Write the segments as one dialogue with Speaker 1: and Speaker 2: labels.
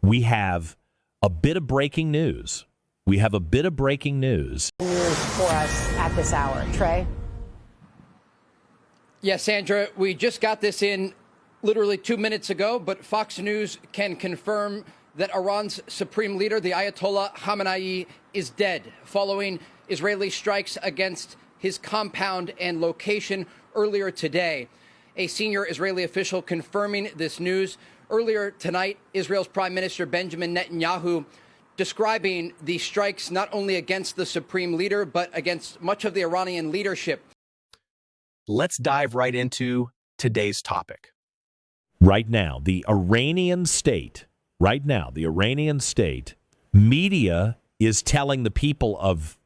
Speaker 1: we have a bit of breaking news. We have a bit of breaking news.
Speaker 2: News for us at this hour. Trey?
Speaker 3: Yes, Sandra, we just got this in literally 2 minutes ago, but Fox News can confirm that Iran's supreme leader, the Ayatollah Khamenei, is dead following Israeli strikes against his compound and location earlier today. A senior Israeli official confirming this news. Earlier tonight, Israel's Prime Minister Benjamin Netanyahu describing the strikes not only against the supreme leader, but against much of the Iranian leadership.
Speaker 4: Let's dive right into today's topic.
Speaker 1: Right now, the Iranian state, media is telling the people of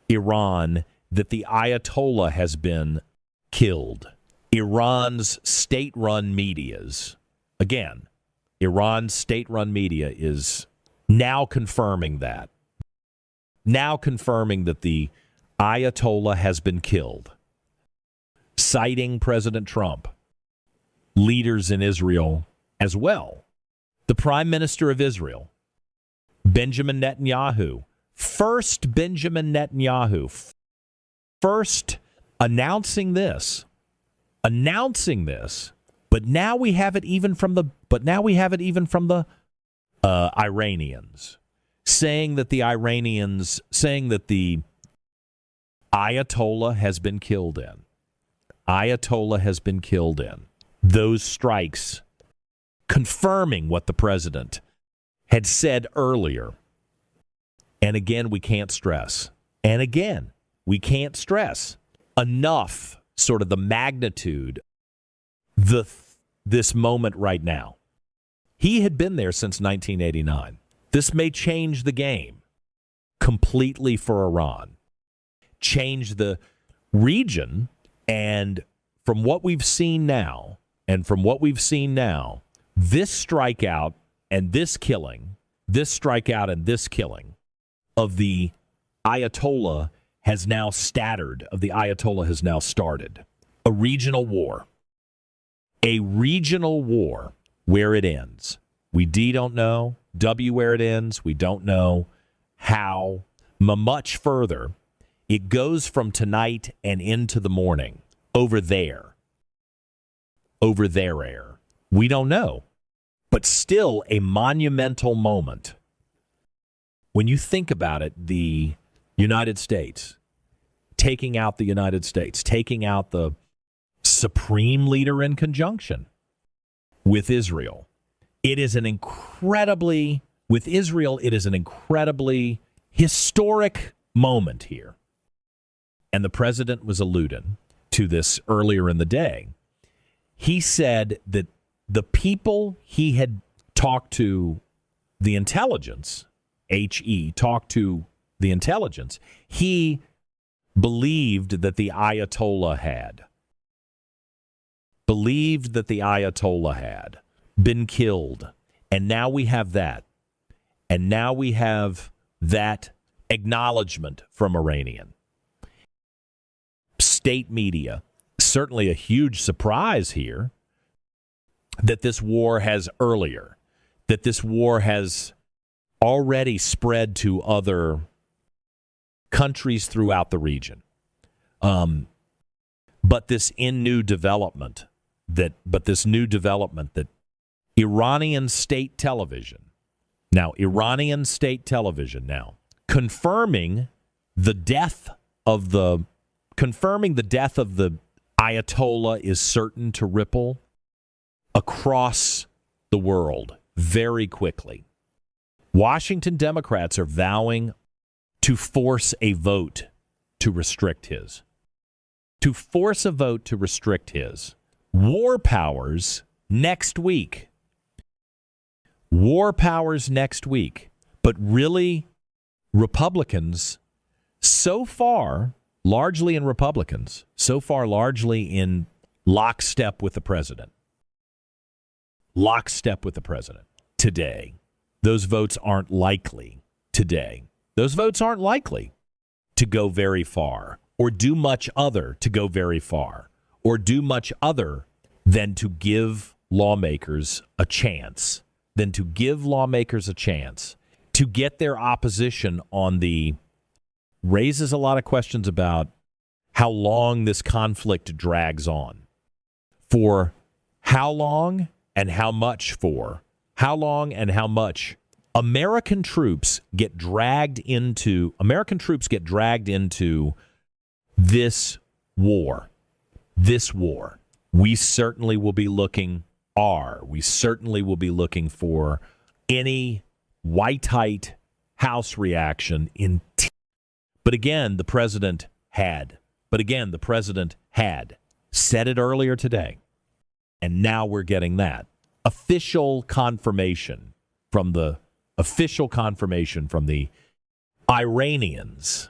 Speaker 1: Iran that the Ayatollah has been killed. Iran's state-run medias, again, Iran's state-run media is now confirming that. Now confirming that the Ayatollah has been killed. Citing President Trump, leaders in Israel as well. The Prime Minister of Israel, Benjamin Netanyahu, first announcing this, but now we have it even from the Iranians, saying that the Ayatollah has been killed in. Those strikes confirming what the president had said earlier. And again, we can't stress enough sort of the magnitude, this moment right now. He had been there since 1989. This may change the game completely for Iran, change the region, and from what we've seen now, this strikeout and this killing of the Ayatollah has now started. A regional war where it ends. We don't know where it ends. We don't know how much further it goes from tonight and into the morning over there air. We don't know, but still a monumental moment. When you think about it, the United States, taking out the supreme leader in conjunction with Israel. It is an incredibly historic moment here. And the president was alluding to this earlier in the day. He said that the people he had talked to, the intelligence, he believed that the Ayatollah had been killed. And now we have that. And now we have that acknowledgement from Iranian state media. Certainly a huge surprise here that this war has already spread to other countries throughout the region. But this new development that Iranian state television confirming the death of the Ayatollah is certain to ripple across the world very quickly. Washington Democrats are vowing to force a vote to restrict his. War powers next week. But really, Republicans, so far largely in lockstep with the president. Today. Those votes aren't likely today. Those votes aren't likely to go very far or do much other than to give lawmakers a chance, to get their opposition on the raises a lot of questions about how long this conflict drags on. For how long and how much for? How long and how much? American troops get dragged into this war. This war. We certainly will be looking for any white-height House reaction But again, the president had said it earlier today. And now we're getting that official confirmation from the Iranians.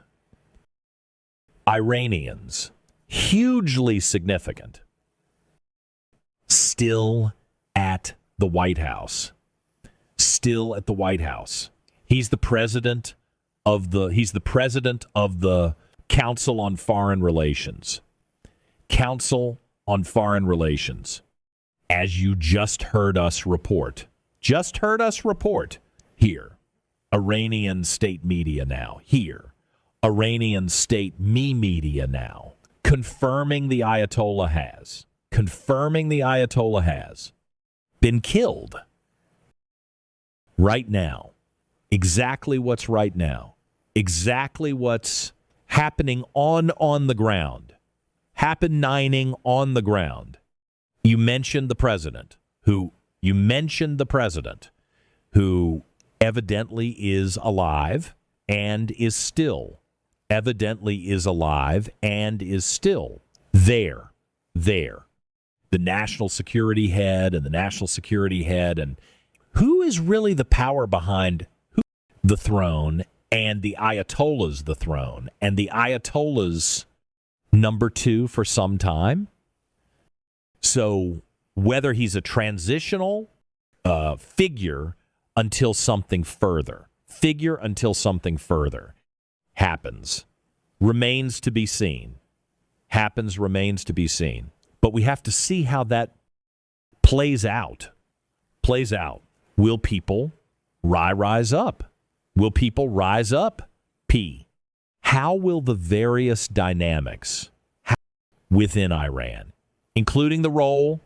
Speaker 1: Hugely significant. Still at the White House. He's the president of the Council on Foreign Relations. As you just heard us report here. Iranian state media now. Here. Iranian state media now. Confirming the Ayatollah has been killed. Right now. Exactly what's right now. Exactly what's happening on the ground. Happening on the ground. You mentioned the president who evidently is alive and is still there. The national security head and who is really the power behind the throne, and the Ayatollah's the throne, and the Ayatollah's number two for some time. So whether he's a transitional figure until something further happens, remains to be seen. But we have to see how that plays out. Will people rise up? P. How will the various dynamics within Iran, including the role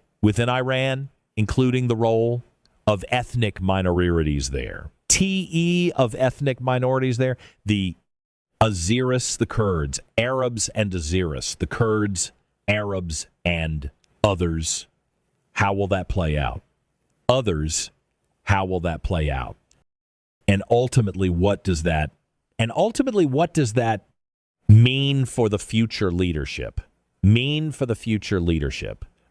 Speaker 1: of ethnic minorities there, of ethnic minorities there, the Azeris, the Kurds, Arabs and Azeris, the Kurds, Arabs and others, how will that play out? And ultimately, what does that mean for the future leadership?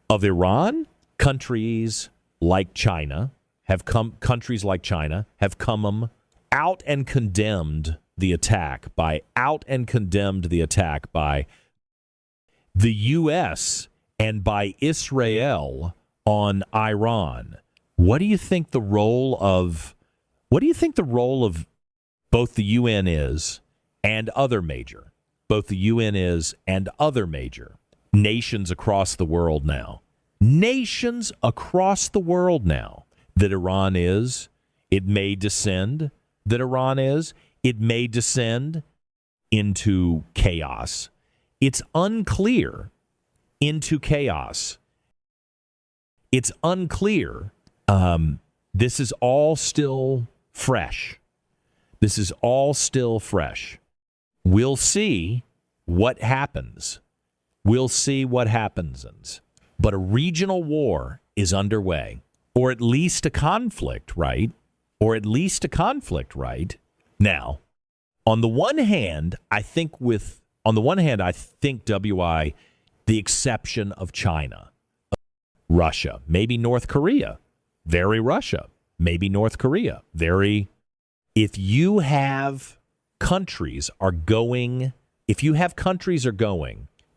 Speaker 1: Of Iran? Countries like China have come out and condemned the attack by the U.S. and by Israel on Iran. What do you think the role of both the UN is and other major nations across the world now? That Iran is, it may descend into chaos. It's unclear into chaos. It's unclear. This is all still fresh. We'll see what happens. But a regional war is underway, or at least a conflict, right? Now, on the one hand, I think WI, the exception of China, Russia, maybe North Korea, very Russia, maybe North Korea, very. If you have countries are going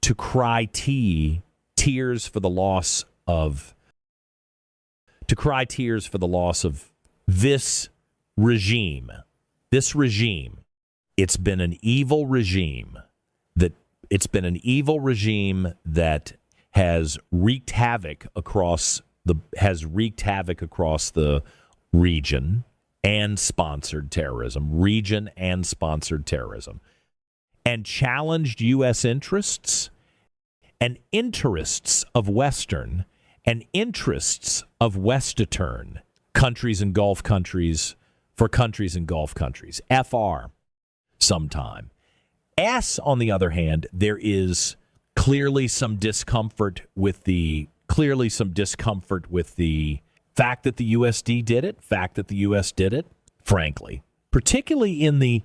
Speaker 1: to cry tears for the loss of this regime. It's been an evil regime that has wreaked havoc across has wreaked havoc across the region and sponsored terrorism, and challenged U.S. interests and interests of Western and interests of Western countries and Gulf countries for countries and Gulf countries. FR sometime. S, on the other hand, there is clearly some discomfort with the fact that the USD did it, frankly, particularly in the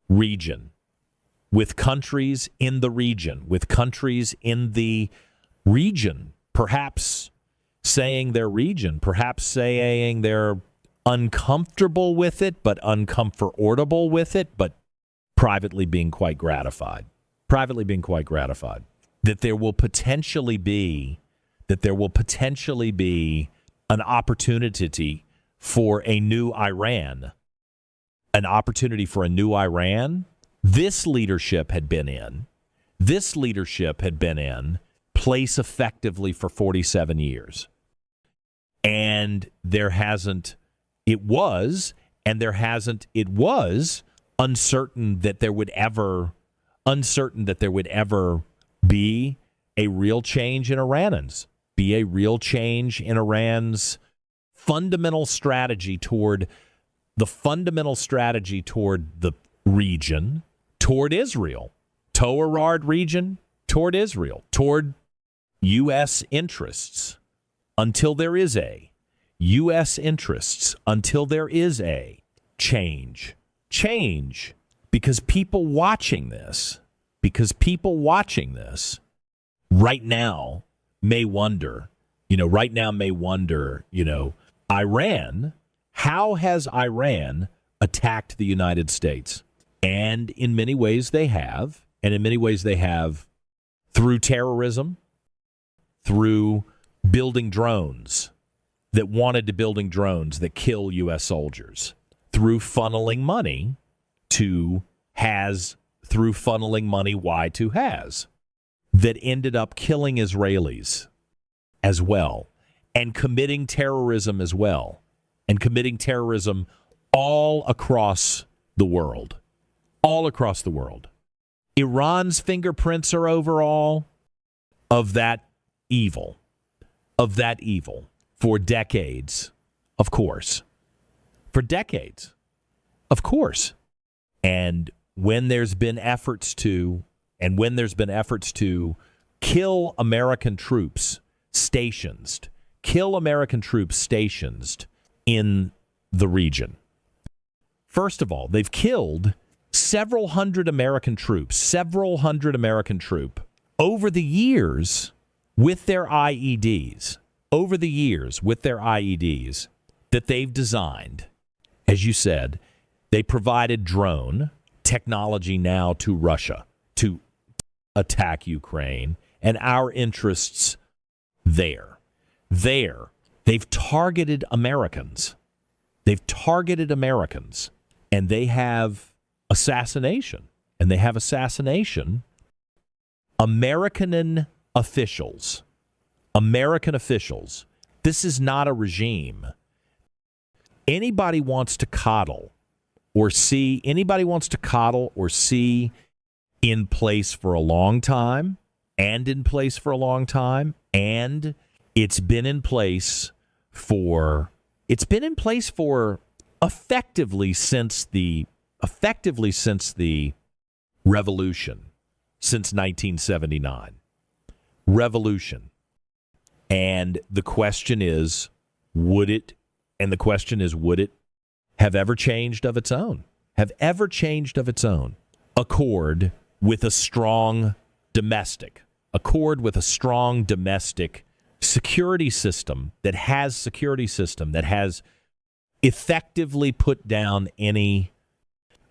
Speaker 1: region, with countries in the region, perhaps saying they're uncomfortable with it, but uncomfortable with it, but privately being quite gratified, that there will potentially be an opportunity for a new Iran, This leadership had been in place effectively for 47 years. And it was uncertain that there would ever be a real change in Iran's fundamental strategy toward the region, toward Israel, Toarad region, toward Israel, toward U.S. interests, until there is a change. Because people watching this right now may wonder, Iran, how has Iran attacked the United States? And in many ways they have. Through terrorism, through building drones that kill U.S. soldiers, through funneling money that ended up killing Israelis as well, and committing terrorism all across the world. Iran's fingerprints are over all of that evil for decades, of course. And when there's been efforts to kill American troops stationed in the region. First of all, they've killed several hundred American troops over the years with their IEDs, that they've designed. As you said, they provided drone technology now to Russia to attack Ukraine and our interests there. They've targeted Americans. And they have assassination. American officials. This is not a regime. Anybody wants to coddle or see in place for a long time, and it's been in place for effectively since the revolution, since 1979. And the question is, would it have ever changed of its own? Accord with a strong domestic security system that has effectively put down any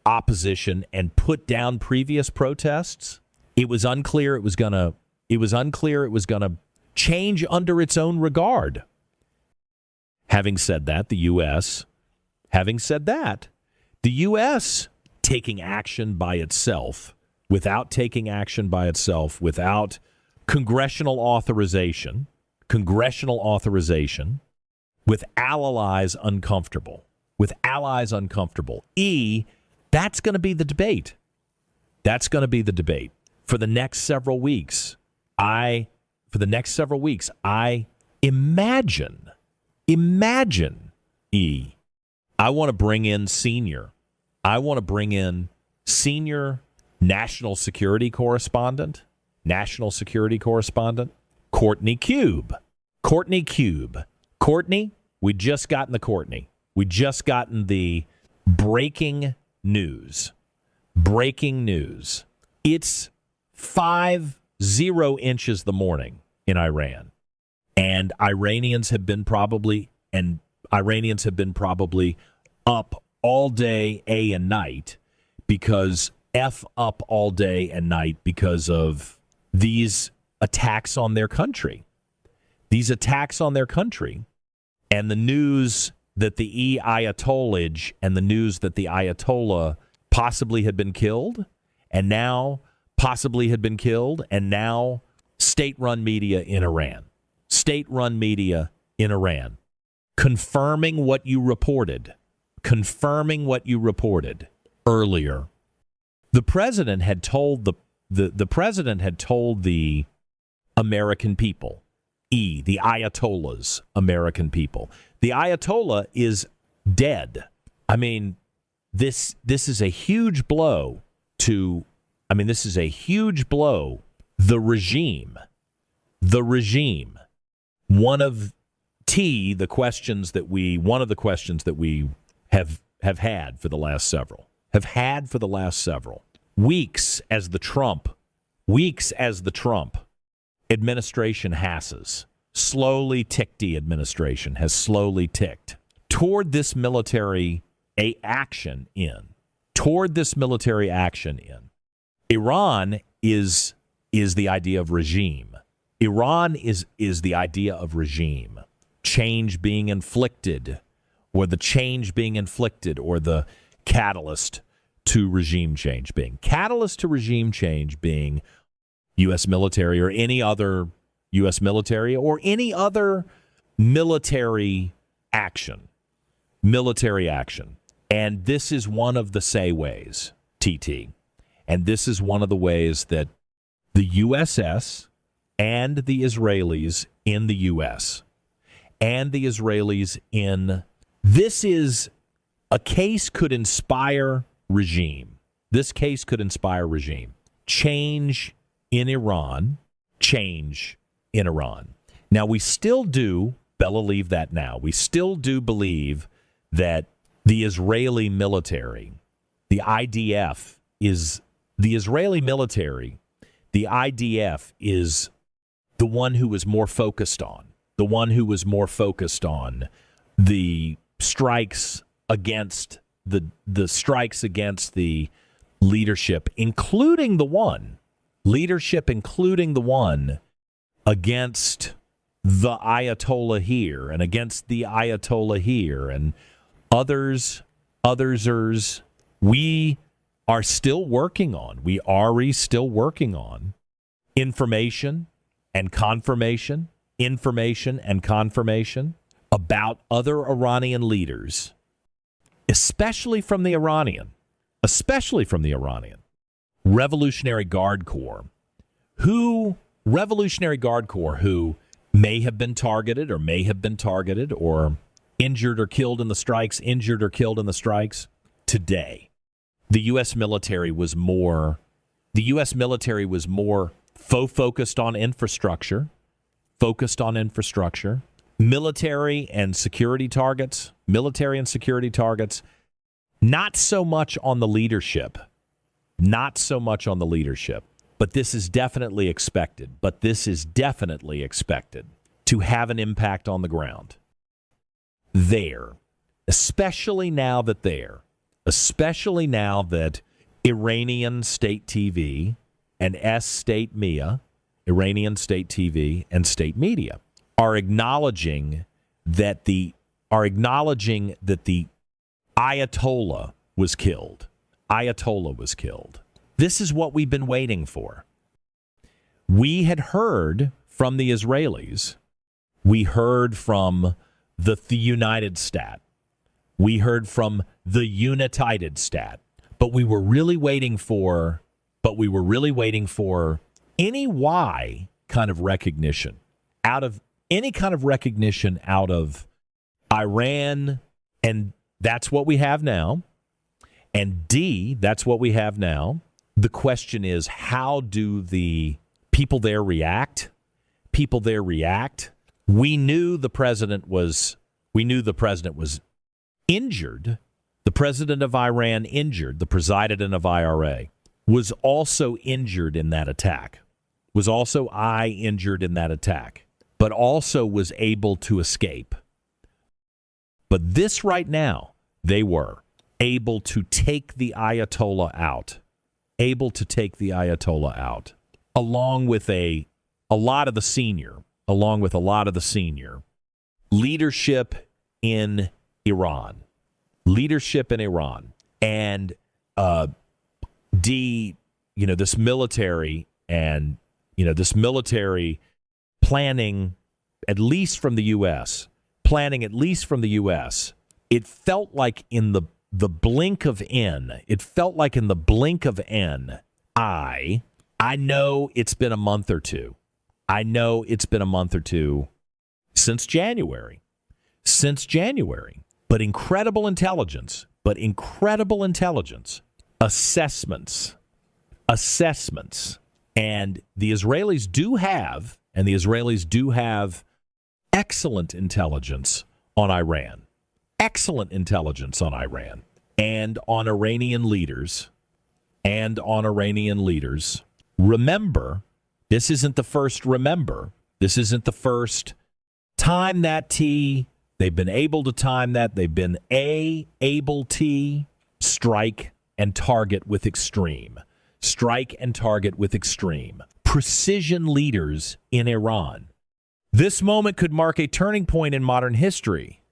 Speaker 1: opposition and put down previous protests. It was unclear it was going to change under its own regard. Having said that, the U.S. taking action by itself, without congressional authorization, with allies uncomfortable. That's going to be the debate. For the next several weeks. I imagine, I want to bring in senior national security correspondent, Courtney Cube. Courtney, we just gotten the breaking news. It's 50 inches the morning in Iran. And Iranians have been probably up all day, and night, because up all day and night because of these attacks on their country. And the news that the Ayatollah possibly had been killed, and now state-run media in Iran, confirming what you reported earlier. The president had told the American people, the Ayatollah's American people. The Ayatollah is dead. I mean, this is a huge blow to the regime. One of the questions that we have had for the last several weeks as the Trump administration has slowly ticked toward this military action in. Iran is the idea of regime. Change being inflicted, or the catalyst to regime change being U.S. military or any other military action. And this is one of the say ways, TT. And this is one of the ways that the USS and the Israelis in the U.S. and the Israelis in... This is a case could inspire regime. Change in Iran. Now, we still do, Bella, leave that now. We still do believe that the Israeli military, the IDF, is the Israeli military. The IDF is the one who was more focused on the strikes against the leadership, including the one against the Ayatollah here and against the Ayatollah here and others. We are still working on information and confirmation about other Iranian leaders, especially from the Iranian Revolutionary Guard Corps, who may have been targeted or injured or killed in the strikes. Today, the U.S. military was more focused on infrastructure, military and security targets, not so much on the leadership. But this is definitely expected to have an impact on the ground there, especially now that Iranian state TV and state media, are acknowledging that the Ayatollah was killed. This is what we've been waiting for. We had heard from the Israelis. We heard from the United Stat. We heard from the United Stat. But we were really waiting for any Y kind of recognition out of Iran, and that's what we have now. And D, that's what we have now. The question is, how do the people there react? We knew the president was injured. The president of Iran injured. The president of IRA was also injured in that attack. Was also injured in that attack, but also was able to escape. But this right now, they were able to take the Ayatollah out. Along with a lot of the senior leadership in Iran. And this military and this military planning, at least from the U.S., it felt like in the blink of N. I know it's been a month or two. Since January. But incredible intelligence. Assessments. And the Israelis do have excellent intelligence on Iran. And on Iranian leaders. Remember, this isn't the first time that they've been able to time that. They've been able to strike and target with extreme. Precision leaders in Iran. This moment could mark a turning point in modern history.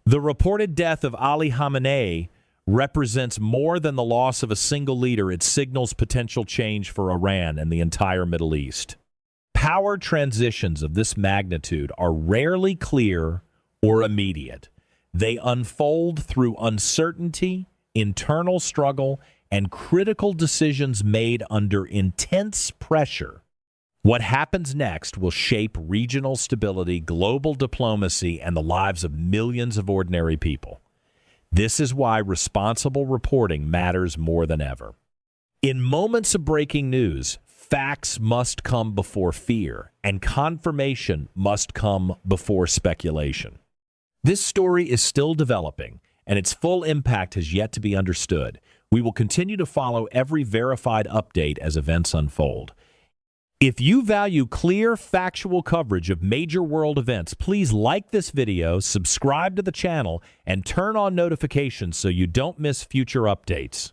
Speaker 1: The reported death of Ali Khamenei represents more than the loss of a single leader. It signals potential change for Iran and the entire Middle East. Power transitions of this magnitude are rarely clear or immediate. They unfold through uncertainty, internal struggle, and critical decisions made under intense pressure. What happens next will shape regional stability, global diplomacy, and the lives of millions of ordinary people. This is why responsible reporting matters more than ever. In moments of breaking news, facts must come before fear, and confirmation must come before speculation. This story is still developing, and its full impact has yet to be understood. We will continue to follow every verified update as events unfold. If you value clear, factual coverage of major world events, please like this video, subscribe to the channel, and turn on notifications so you don't miss future updates.